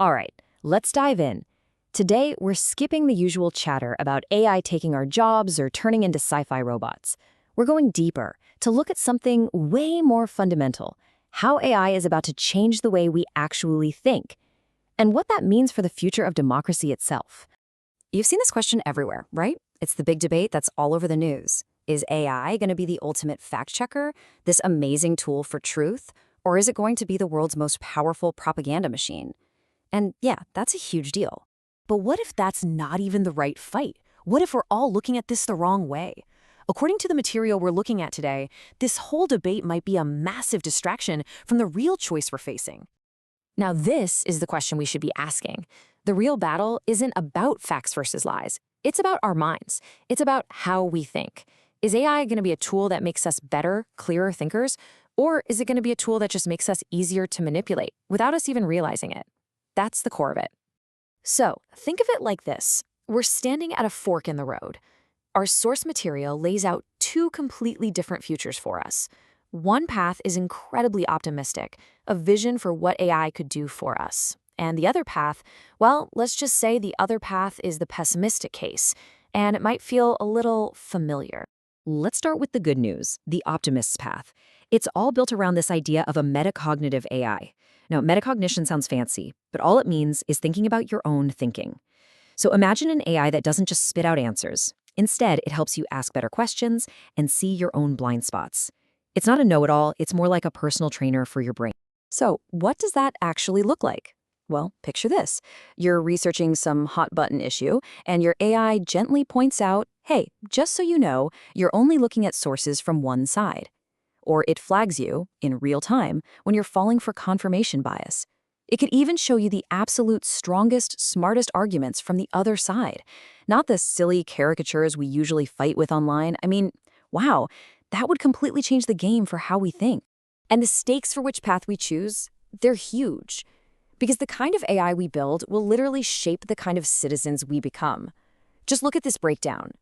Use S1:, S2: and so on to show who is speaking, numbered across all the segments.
S1: All right, let's dive in. Today, we're skipping the usual chatter about AI taking our jobs or turning into sci-fi robots. We're going deeper to look at something way more fundamental, how AI is about to change the way we actually think, and what that means for the future of democracy itself. You've seen this question everywhere, right? It's the big debate that's all over the news. Is AI going to be the ultimate fact-checker, this amazing tool for truth, or is it going to be the world's most powerful propaganda machine? And yeah, that's a huge deal.
S2: But what if that's not even the right fight? What if we're all looking at this the wrong way? According to the material we're looking at today, this whole debate might be a massive distraction from the real choice we're facing.
S1: Now, this is the question we should be asking. The real battle isn't about facts versus lies. It's about our minds. It's about how we think. Is AI going to be a tool that makes us better, clearer thinkers? Or is it going to be a tool that just makes us easier to manipulate without us even realizing it? That's the core of it. So, think of it like this. We're standing at a fork in the road. Our source material lays out two completely different futures for us. One path is incredibly optimistic, a vision for what AI could do for us. And the other path, well, let's just say the other path is the pessimistic case, and it might feel a little familiar. Let's start with the good news, the optimist's path. It's all built around this idea of a metacognitive AI. Now, metacognition sounds fancy, but all it means is thinking about your own thinking. So imagine an AI that doesn't just spit out answers. Instead, it helps you ask better questions and see your own blind spots. It's not a know-it-all, it's more like a personal trainer for your brain. So what does that actually look like? Well, picture this. You're researching some hot-button issue, and your AI gently points out, hey, just so you know, you're only looking at sources from one side. Or it flags you, in real time, when you're falling for confirmation bias. It could even show you the absolute strongest, smartest arguments from the other side, not the silly caricatures we usually fight with online. I mean, wow, that would completely change the game for how we think. And the stakes for which path we choose, they're huge. Because the kind of AI we build will literally shape the kind of citizens we become. Just look at this breakdown.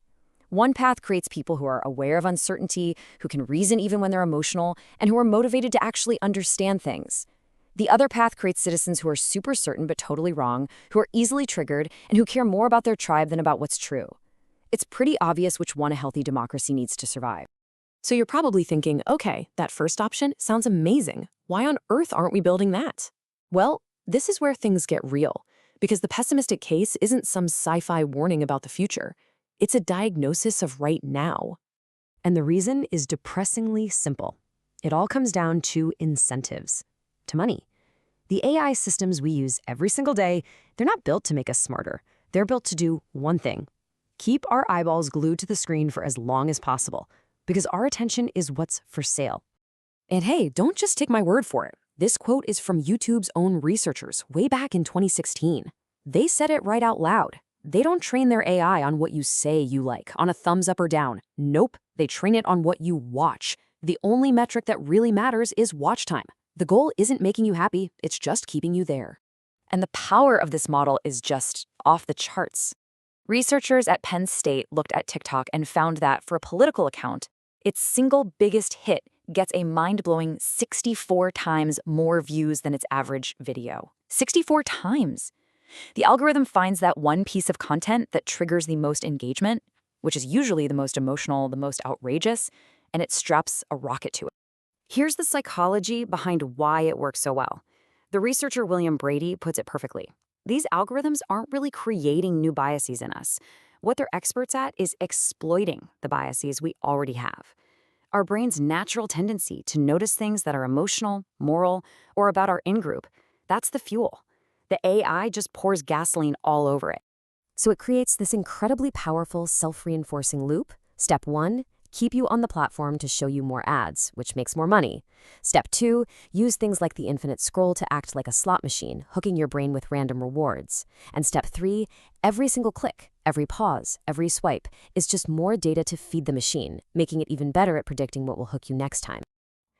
S1: One path creates people who are aware of uncertainty, who can reason even when they're emotional, and who are motivated to actually understand things. The other path creates citizens who are super certain but totally wrong, who are easily triggered, and who care more about their tribe than about what's true. It's pretty obvious which one a healthy democracy needs to survive.
S2: So you're probably thinking, okay, that first option sounds amazing. Why on earth aren't we building that? Well, this is where things get real, because the pessimistic case isn't some sci-fi warning about the future. It's a diagnosis of right now. And the reason is depressingly simple. It all comes down to incentives, to money. The AI systems we use every single day, they're not built to make us smarter. They're built to do one thing: keep our eyeballs glued to the screen for as long as possible, because our attention is what's for sale. And hey, don't just take my word for it. This quote is from YouTube's own researchers way back in 2016. They said it right out loud. They don't train their AI on what you say you like, on a thumbs up or down. Nope, they train it on what you watch. The only metric that really matters is watch time. The goal isn't making you happy, it's just keeping you there.
S1: And the power of this model is just off the charts. Researchers at Penn State looked at TikTok and found that for a political account, its single biggest hit gets a mind-blowing 64 times more views than its average video. 64 times! The algorithm finds that one piece of content that triggers the most engagement, which is usually the most emotional, the most outrageous, and it straps a rocket to it. Here's the psychology behind why it works so well. The researcher William Brady puts it perfectly. These algorithms aren't really creating new biases in us. What they're experts at is exploiting the biases we already have. Our brain's natural tendency to notice things that are emotional, moral, or about our in-group, that's the fuel. The AI just pours gasoline all over it.
S2: So it creates this incredibly powerful self-reinforcing loop. Step 1, keep you on the platform to show you more ads, which makes more money. Step 2, use things like the infinite scroll to act like a slot machine, hooking your brain with random rewards. And step 3, every single click, every pause, every swipe is just more data to feed the machine, making it even better at predicting what will hook you next time.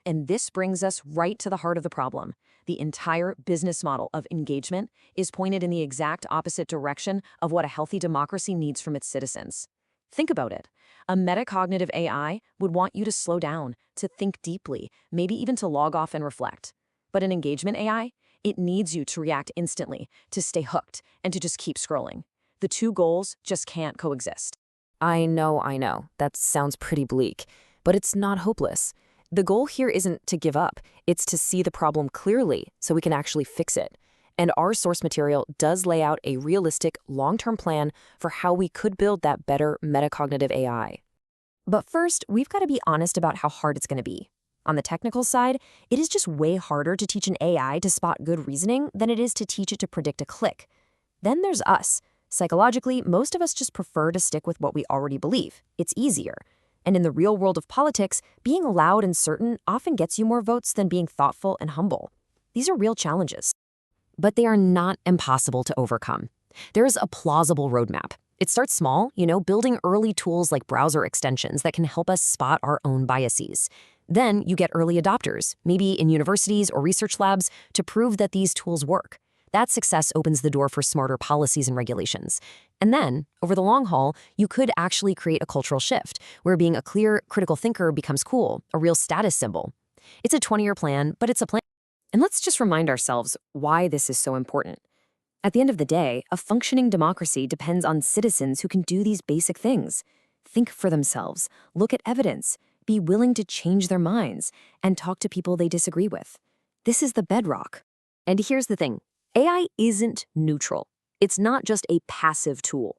S2: And this brings us right to the heart of the problem. The entire business model of engagement is pointed in the exact opposite direction of what a healthy democracy needs from its citizens. Think about it. A metacognitive AI would want you to slow down, to think deeply, maybe even to log off and reflect. But an engagement AI, It needs you to react instantly, to stay hooked, and to just keep scrolling. The two goals just can't coexist.
S1: I know. That sounds pretty bleak, but it's not hopeless. The goal here isn't to give up. It's to see the problem clearly so we can actually fix it. And our source material does lay out a realistic, long-term plan for how we could build that better metacognitive AI. But first, we've got to be honest about how hard it's going to be. On the technical side, it is just way harder to teach an AI to spot good reasoning than it is to teach it to predict a click. Then there's us. Psychologically, most of us just prefer to stick with what we already believe. It's easier. And in the real world of politics, being loud and certain often gets you more votes than being thoughtful and humble. These are real challenges. But they are not impossible to overcome. There is a plausible roadmap. It starts small, building early tools like browser extensions that can help us spot our own biases. Then you get early adopters, maybe in universities or research labs, to prove that these tools work. That success opens the door for smarter policies and regulations. And then, over the long haul, you could actually create a cultural shift, where being a clear, critical thinker becomes cool, a real status symbol. It's a 20-year plan, but it's a plan. And let's just remind ourselves why this is so important. At the end of the day, a functioning democracy depends on citizens who can do these basic things. Think for themselves, look at evidence, be willing to change their minds, and talk to people they disagree with. This is the bedrock. And here's the thing. AI isn't neutral. It's not just a passive tool.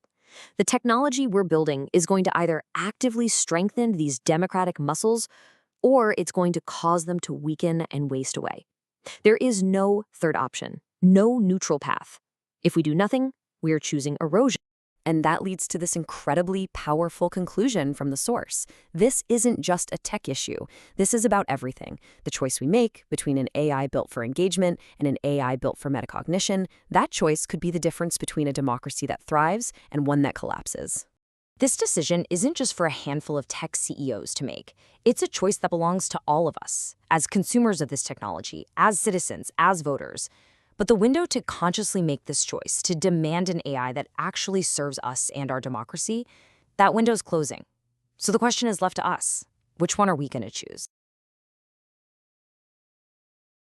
S1: The technology we're building is going to either actively strengthen these democratic muscles, or it's going to cause them to weaken and waste away. There is no third option, no neutral path. If we do nothing, we are choosing erosion. And that leads to this incredibly powerful conclusion from the source. This isn't just a tech issue. This is about everything. The choice we make between an AI built for engagement and an AI built for metacognition, that choice could be the difference between a democracy that thrives and one that collapses. This decision isn't just for a handful of tech CEOs to make. It's a choice that belongs to all of us, as consumers of this technology, as citizens, as voters. But the window to consciously make this choice, to demand an AI that actually serves us and our democracy, that window's closing. So the question is left to us. Which one are we going to choose?